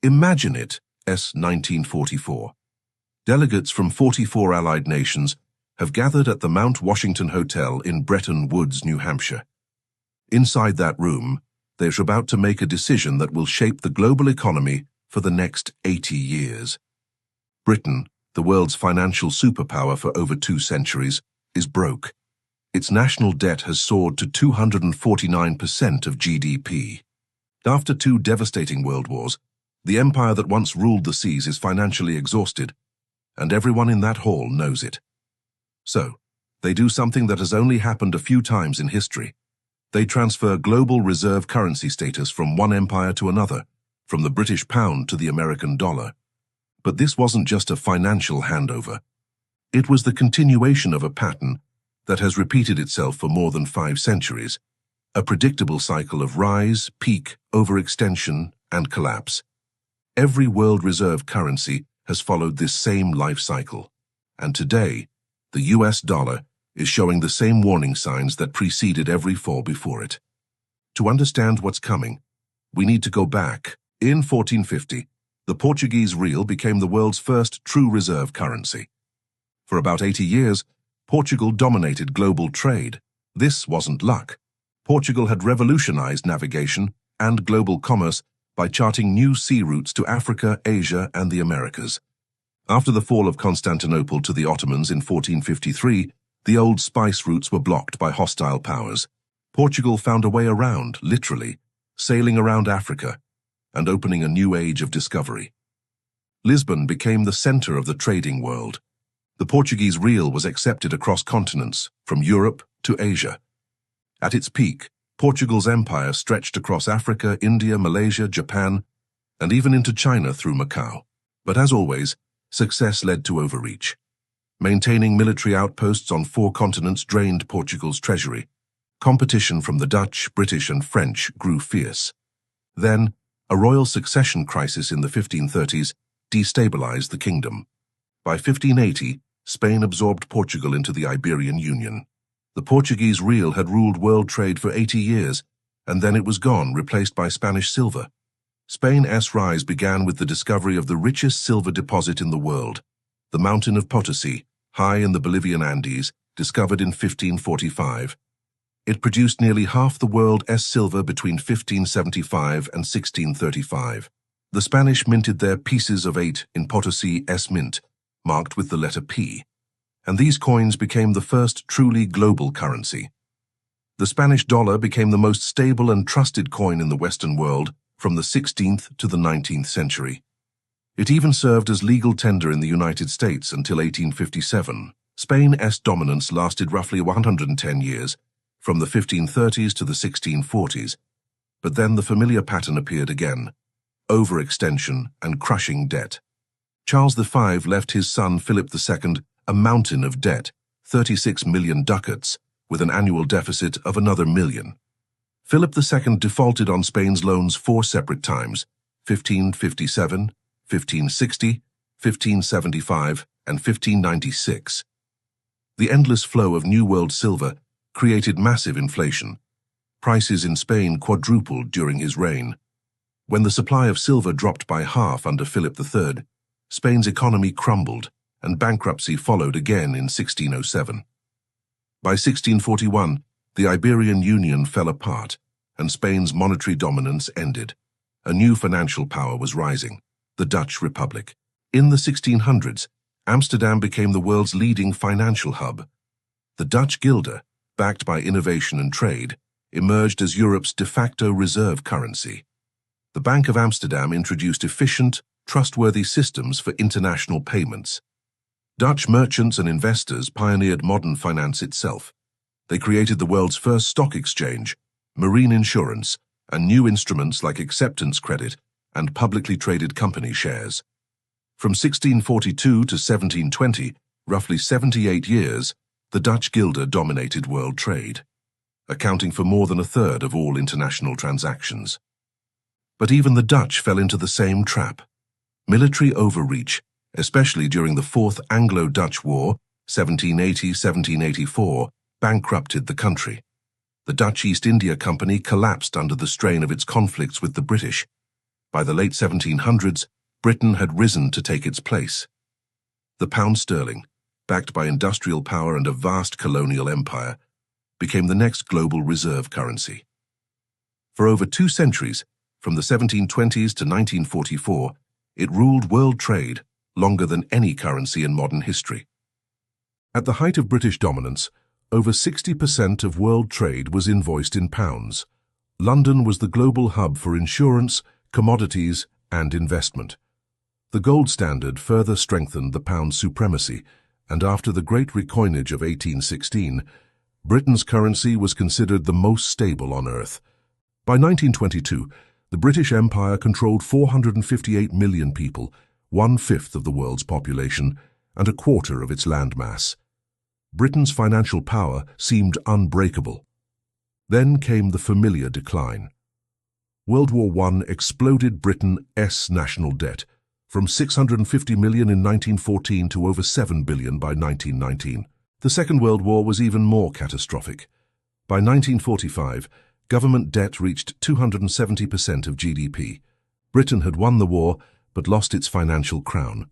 Imagine it, S. 1944. Delegates from 44 Allied nations have gathered at the Mount Washington Hotel in Bretton Woods, New Hampshire. Inside that room, they're about to make a decision that will shape the global economy for the next 80 years. Britain, the world's financial superpower for over 2 centuries, is broke. Its national debt has soared to 249% of GDP. After 2 devastating world wars, the empire that once ruled the seas is financially exhausted, and everyone in that hall knows it. So, they do something that has only happened a few times in history. They transfer global reserve currency status from one empire to another, from the British pound to the American dollar. But this wasn't just a financial handover. It was the continuation of a pattern that has repeated itself for more than 5 centuries, a predictable cycle of rise, peak, overextension, and collapse. Every world reserve currency has followed this same life cycle, and today, the US dollar is showing the same warning signs that preceded every fall before it. To understand what's coming, we need to go back. In 1450, the Portuguese real became the world's first true reserve currency. For about 80 years, Portugal dominated global trade. This wasn't luck. Portugal had revolutionized navigation and global commerce by charting new sea routes to Africa, Asia, and the Americas. After the fall of Constantinople to the Ottomans in 1453, the old spice routes were blocked by hostile powers. Portugal found a way around, literally, sailing around Africa and opening a new age of discovery. Lisbon became the center of the trading world. The Portuguese real was accepted across continents, from Europe to Asia. At its peak, Portugal's empire stretched across Africa, India, Malaysia, Japan, and even into China through Macau. But as always, success led to overreach. Maintaining military outposts on 4 continents drained Portugal's treasury. Competition from the Dutch, British, and French grew fierce. Then, a royal succession crisis in the 1530s destabilized the kingdom. By 1580, Spain absorbed Portugal into the Iberian Union. The Portuguese real had ruled world trade for 80 years, and then it was gone, replaced by Spanish silver. Spain's rise began with the discovery of the richest silver deposit in the world, the mountain of Potosi, high in the Bolivian Andes, discovered in 1545. It produced nearly half the world's silver between 1575 and 1635. The Spanish minted their pieces of 8 in Potosi's mint, marked with the letter P, and these coins became the first truly global currency. The Spanish dollar became the most stable and trusted coin in the Western world from the 16th to the 19th century. It even served as legal tender in the United States until 1857. Spain's dominance lasted roughly 110 years, from the 1530s to the 1640s, but then the familiar pattern appeared again: overextension and crushing debt. Charles V left his son Philip II a mountain of debt, 36 million ducats, with an annual deficit of another million. Philip II defaulted on Spain's loans 4 separate times: 1557, 1560, 1575, and 1596. The endless flow of New World silver created massive inflation. Prices in Spain quadrupled during his reign. When the supply of silver dropped by half under Philip III, Spain's economy crumbled, and bankruptcy followed again in 1607. By 1641, the Iberian Union fell apart, and Spain's monetary dominance ended. A new financial power was rising: the Dutch Republic. In the 1600s, Amsterdam became the world's leading financial hub. The Dutch guilder, backed by innovation and trade, emerged as Europe's de facto reserve currency. The Bank of Amsterdam introduced efficient, trustworthy systems for international payments. Dutch merchants and investors pioneered modern finance itself. They created the world's first stock exchange, marine insurance, and new instruments like acceptance credit and publicly traded company shares. From 1642 to 1720, roughly 78 years, the Dutch guilder dominated world trade, accounting for more than a third of all international transactions. But even the Dutch fell into the same trap: military overreach, especially during the Fourth Anglo-Dutch War, 1780-1784, bankrupted the country. The Dutch East India Company collapsed under the strain of its conflicts with the British. By the late 1700s, Britain had risen to take its place. The pound sterling, backed by industrial power and a vast colonial empire, became the next global reserve currency. For over 2 centuries, from the 1720s to 1944, it ruled world trade longer than any currency in modern history. At the height of British dominance, over 60% of world trade was invoiced in pounds. London was the global hub for insurance, commodities, and investment. The gold standard further strengthened the pound's supremacy, and after the Great Recoinage of 1816, Britain's currency was considered the most stable on earth. By 1922, the British Empire controlled 458 million people, 1/5 of the world's population, and 1/4 of its landmass. Britain's financial power seemed unbreakable. Then came the familiar decline. World War I exploded Britain's national debt, from 650 million in 1914 to over 7 billion by 1919. The Second World War was even more catastrophic. By 1945, government debt reached 270% of GDP. Britain had won the war, but lost its financial crown.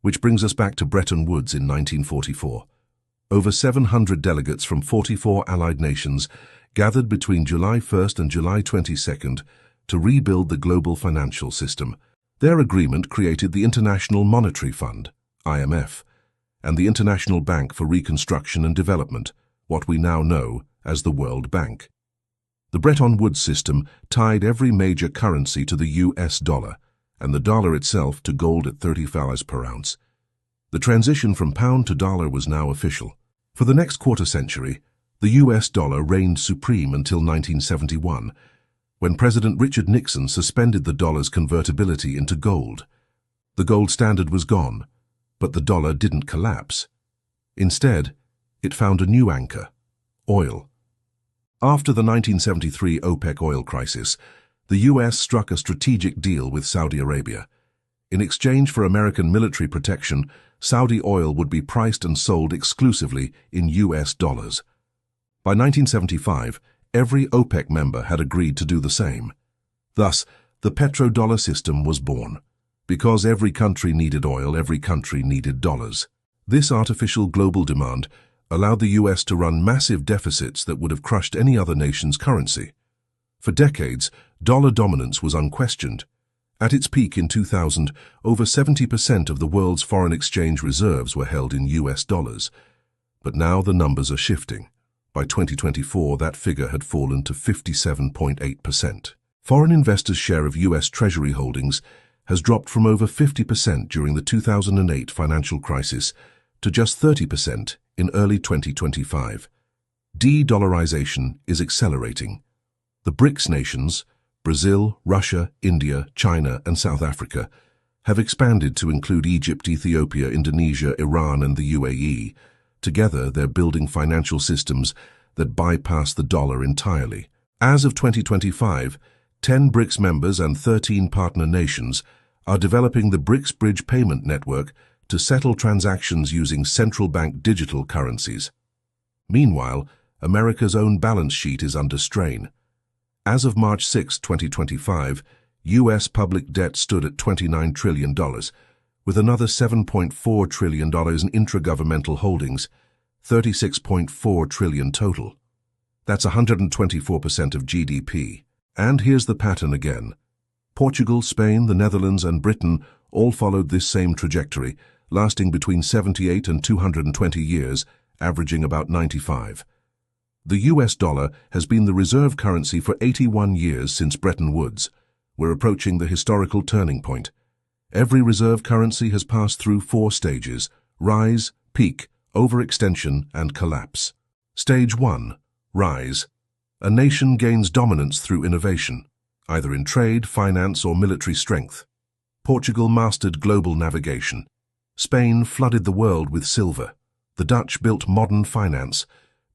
Which brings us back to Bretton Woods in 1944. Over 700 delegates from 44 allied nations gathered between July 1st and July 22nd to rebuild the global financial system. Their agreement created the International Monetary Fund, IMF, and the International Bank for Reconstruction and Development, what we now know as the World Bank. The Bretton Woods system tied every major currency to the US dollar, and the dollar itself to gold at $30 per ounce. The transition from pound to dollar was now official. For the next quarter century, the US dollar reigned supreme until 1971, when President Richard Nixon suspended the dollar's convertibility into gold. The gold standard was gone, but the dollar didn't collapse. Instead, it found a new anchor: oil. After the 1973 OPEC oil crisis, the US struck a strategic deal with Saudi Arabia. In exchange for American military protection, Saudi oil would be priced and sold exclusively in US dollars. By 1975, every OPEC member had agreed to do the same. Thus, the petrodollar system was born. Because every country needed oil, every country needed dollars. This artificial global demand allowed the US to run massive deficits that would have crushed any other nation's currency. For decades, dollar dominance was unquestioned. At its peak in 2000, over 70% of the world's foreign exchange reserves were held in US dollars. But now the numbers are shifting. By 2024, that figure had fallen to 57.8%. Foreign investors' share of US Treasury holdings has dropped from over 50% during the 2008 financial crisis to just 30% in early 2025. De-dollarization is accelerating. The BRICS nations, Brazil, Russia, India, China, and South Africa, have expanded to include Egypt, Ethiopia, Indonesia, Iran, and the UAE. Together, they're building financial systems that bypass the dollar entirely. As of 2025, 10 BRICS members and 13 partner nations are developing the BRICS Bridge Payment Network to settle transactions using central bank digital currencies. Meanwhile, America's own balance sheet is under strain. As of March 6, 2025, U.S. public debt stood at $29 trillion, with another $7.4 trillion in intragovernmental holdings, $36.4 trillion total. That's 124% of GDP. And here's the pattern again. Portugal, Spain, the Netherlands, and Britain all followed this same trajectory, lasting between 78 and 220 years, averaging about 95. The US dollar has been the reserve currency for 81 years since Bretton Woods. We're approaching the historical turning point. Every reserve currency has passed through 4 stages: rise, peak, overextension, and collapse. Stage 1. Rise. A nation gains dominance through innovation, either in trade, finance, or military strength. Portugal mastered global navigation. Spain flooded the world with silver. The Dutch built modern finance.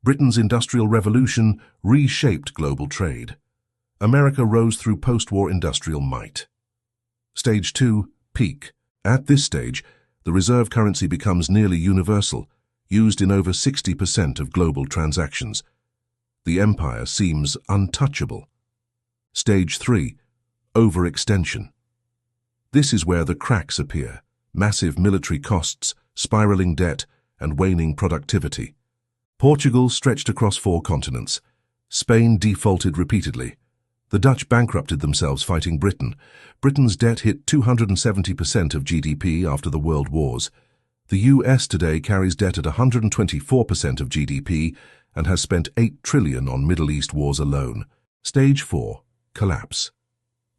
Britain's Industrial Revolution reshaped global trade. America rose through post-war industrial might. Stage 2. Peak. At this stage, the reserve currency becomes nearly universal, used in over 60% of global transactions. The empire seems untouchable. Stage 3. Overextension. This is where the cracks appear: massive military costs, spiraling debt, and waning productivity. Portugal stretched across 4 continents. Spain defaulted repeatedly. The Dutch bankrupted themselves fighting Britain. Britain's debt hit 270% of GDP after the World Wars. The US today carries debt at 124% of GDP and has spent $8 trillion on Middle East wars alone. Stage 4. Collapse.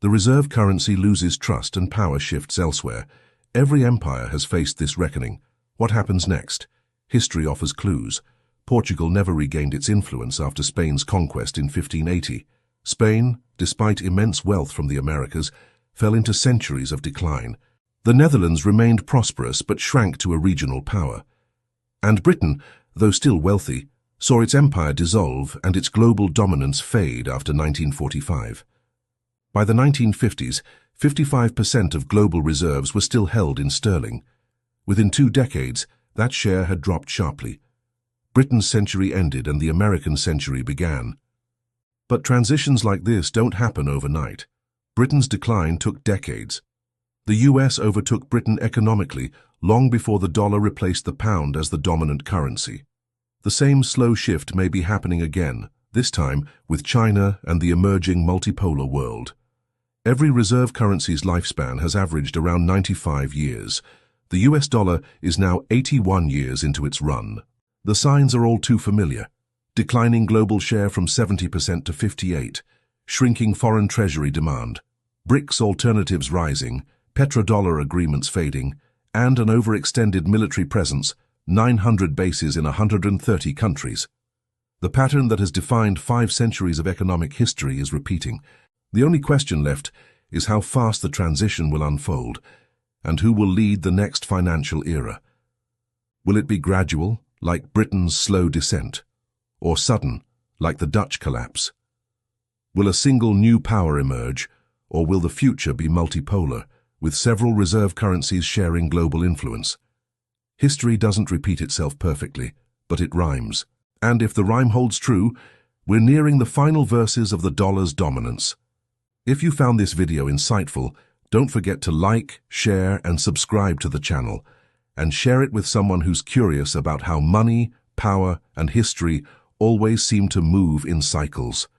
The reserve currency loses trust and power shifts elsewhere. Every empire has faced this reckoning. What happens next? History offers clues. Portugal never regained its influence after Spain's conquest in 1580. Spain, despite immense wealth from the Americas, fell into centuries of decline. The Netherlands remained prosperous but shrank to a regional power. And Britain, though still wealthy, saw its empire dissolve and its global dominance fade after 1945. By the 1950s, 55% of global reserves were still held in sterling. Within 2 decades, that share had dropped sharply. Britain's century ended and the American century began. But transitions like this don't happen overnight. Britain's decline took decades. The US overtook Britain economically long before the dollar replaced the pound as the dominant currency. The same slow shift may be happening again, this time with China and the emerging multipolar world. Every reserve currency's lifespan has averaged around 95 years. The US dollar is now 81 years into its run. The signs are all too familiar. Declining global share from 70% to 58%, shrinking foreign treasury demand, BRICS alternatives rising, petrodollar agreements fading, and an overextended military presence, 900 bases in 130 countries. The pattern that has defined 5 centuries of economic history is repeating. The only question left is how fast the transition will unfold, and who will lead the next financial era. Will it be gradual, like Britain's slow descent, or sudden, like the Dutch collapse? Will a single new power emerge, or will the future be multipolar, with several reserve currencies sharing global influence? History doesn't repeat itself perfectly, but it rhymes. And if the rhyme holds true, we're nearing the final verses of the dollar's dominance. If you found this video insightful, don't forget to like, share, and subscribe to the channel, and share it with someone who's curious about how money, power, and history always seem to move in cycles.